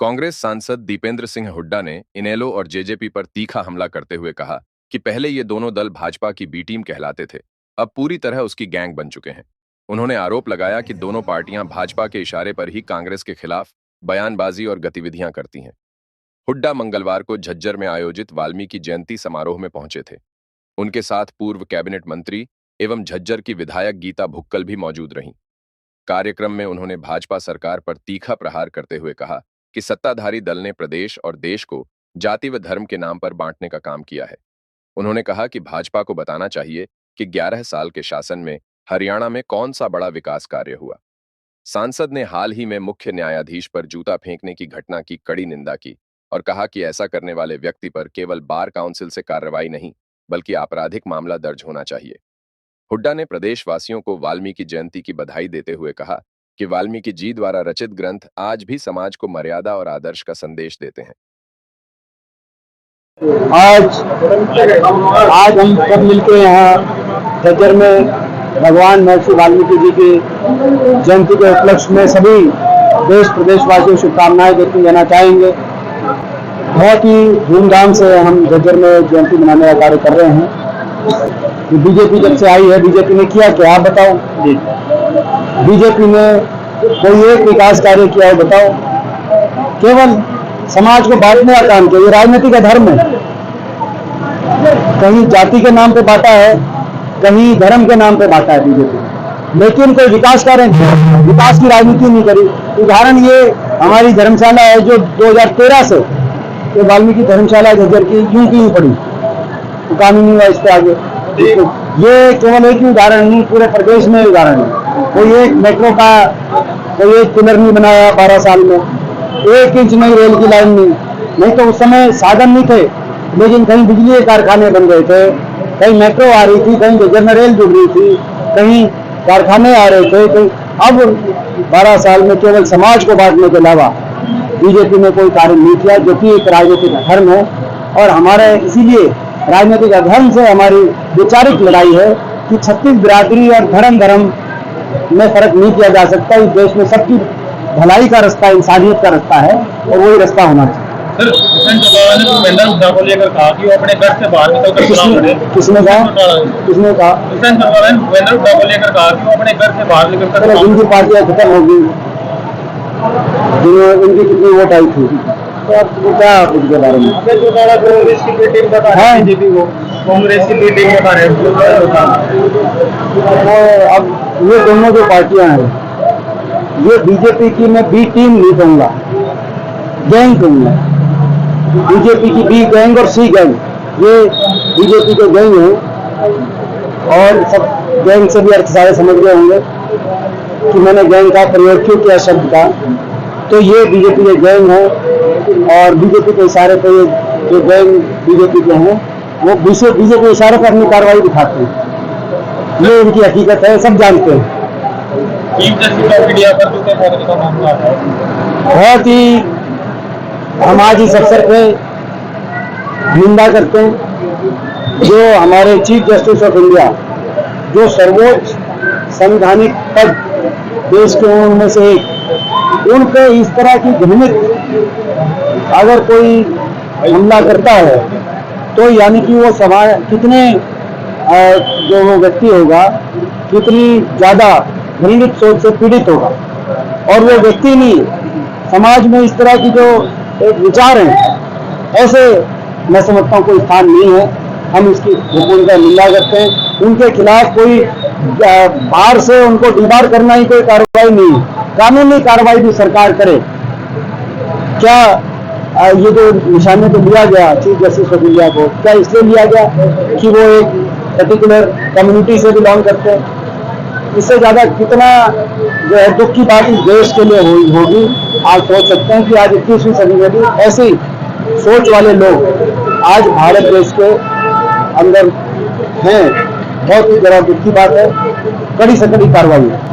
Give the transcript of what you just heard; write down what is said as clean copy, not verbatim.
कांग्रेस सांसद दीपेंद्र सिंह हुड्डा ने इनेलो और जेजेपी पर तीखा हमला करते हुए कहा कि पहले ये दोनों दल भाजपा की बी टीम कहलाते थे, अब पूरी तरह उसकी गैंग बन चुके हैं। उन्होंने आरोप लगाया कि दोनों पार्टियां भाजपा के इशारे पर ही कांग्रेस के खिलाफ बयानबाजी और गतिविधियां करती हैं। हुड्डा मंगलवार को झज्जर में आयोजित वाल्मीकि जयंती समारोह में पहुंचे थे। उनके साथ पूर्व कैबिनेट मंत्री एवं झज्जर की विधायक गीता भुक्कल भी मौजूद रहीं। कार्यक्रम में उन्होंने भाजपा सरकार पर तीखा प्रहार करते हुए कहा कि सत्ताधारी दल ने प्रदेश और देश को जाति व धर्म के नाम पर बांटने का काम किया है। उन्होंने कहा कि भाजपा को बताना चाहिए कि 11 साल के शासन में हरियाणा में कौन सा बड़ा विकास कार्य हुआ। सांसद ने हाल ही में मुख्य न्यायाधीश पर जूता फेंकने की घटना की कड़ी निंदा की और कहा कि ऐसा करने वाले व्यक्ति पर केवल बार काउंसिल से कार्रवाई नहीं बल्कि आपराधिक मामला दर्ज होना चाहिए। हुड्डा ने प्रदेशवासियों को वाल्मीकि जयंती की बधाई देते हुए कहा कि वाल्मीकि जी द्वारा रचित ग्रंथ आज भी समाज को मर्यादा और आदर्श का संदेश देते हैं। आज हम सब मिलकर यहाँ झज्जर में भगवान महर्षि वाल्मीकि जी की जयंती के उपलक्ष्य में सभी देश प्रदेशवासियों को शुभकामनाएं देना चाहेंगे। बहुत ही धूमधाम से हम झज्जर में जयंती मनाने का कार्य कर रहे हैं। बीजेपी जब से आई है, बीजेपी ने किया क्या, आप बताओ जी। बीजेपी ने कोई एक विकास कार्य किया है बताओ? केवल समाज को बांटने का काम किया। ये राजनीति का धर्म है। कहीं जाति के नाम पे बांटा है, कहीं धर्म के नाम पे बांटा है बीजेपी, लेकिन कोई विकास कार्य नहीं, विकास की राजनीति नहीं करी। उदाहरण ये हमारी धर्मशाला है जो 2013 से ये वाल्मीकि धर्मशाला झज्जर की यूं की यूं पड़ी, तो काम ही नहीं हुआ इस पे आगे। ये केवल एक ही उदाहरण नहीं, पूरे प्रदेश में उदाहरण है। कोई एक मेट्रो का कोई एक पिलर नहीं बनाया 12 साल में, 1 इंच नई रेल की लाइन नहीं तो उस समय साधन नहीं थे, लेकिन कहीं बिजली के कारखाने बन गए थे, कहीं मेट्रो आ रही थी, कहीं झज्जर में रेल जुड़ रही थी, कहीं कारखाने आ रहे थे। कहीं अब 12 साल में केवल समाज को बांटने के अलावा बीजेपी ने कोई कार्य नहीं किया, जो कि एक राजनीतिक धर्म है। और हमारे इसीलिए राजनीतिक धर्म से हमारी वैचारिक लड़ाई है कि छत्तीस बिरादरी और धर्म में फर्क नहीं किया जा सकता। इस देश में सबकी भलाई का रास्ता इंसानियत का रास्ता है और वही रास्ता होना चाहिए। सर, भूपेंद्र हुड्डा को लेकर कहा कि वो अपने घर से बाहर निकलकर चुनाव लड़े। किसने कहा? भूपेंद्र हुड्डा को लेकर कहा कि वो अपने घर से बाहर निकलकर जिनकी पार्टियां खत्म होगी, उनकी कितनी वोट आई थी, तो आपको क्या उसके बारे में? कांग्रेस की टीम बता रहे हैं, बीजेपी को कांग्रेस की टीम बता रहे हैं। अब ये दोनों जो पार्टियां हैं, ये बीजेपी की मैं बी टीम नहीं कहूँगा, गैंग कहूँगा। बीजेपी की बी गैंग और सी गैंग, ये बीजेपी के गैंग हैं। और सब गैंग से भी अर्थ सारे समझ गए होंगे कि मैंने गैंग का प्रयोग क्यों किया शब्द का। तो ये बीजेपी के गैंग है और बीजेपी के इशारे पर ये जो गैंग बीजेपी के हैं वो बीजेपी के इशारे पर अपनी कार्रवाई दिखाते हैं। ये इनकी हकीकत है, सब जानते हैं। बहुत ही हम आज इस अवसर पे निंदा करते हैं जो हमारे चीफ जस्टिस ऑफ इंडिया, जो सर्वोच्च संवैधानिक पद देश के उनमें से एक, उन पे इस तरह की घृणित अगर कोई हमला करता है तो यानी कि वो समाज कितने जो वो व्यक्ति होगा कितनी ज्यादा घृणित सोच से पीड़ित होगा। और वो व्यक्ति नहीं, समाज में इस तरह की जो एक विचार है, ऐसे मैं समझता हूँ कोई स्थान नहीं है। हम इसकी पूर्णतः निंदा करते हैं। उनके खिलाफ कोई बाहर से उनको डिबार करना ही कोई कार्रवाई नहीं, कानूनी कार्रवाई भी सरकार करे। क्या ये जो निशाने पे लिया गया चीफ जस्टिस ऑफ इंडिया को, क्या इसलिए लिया गया कि वो एक पर्टिकुलर कम्युनिटी से बिलोंग करते हैं? इससे ज्यादा कितना जो है दुख की बात इस देश के लिए होगी। आप सोच सकते हैं कि आज 21वीं सदी में भी ऐसी सोच वाले लोग आज भारत देश के अंदर हैं। बहुत ही जरा दुख की बात है। कड़ी से कड़ी कार्रवाई है।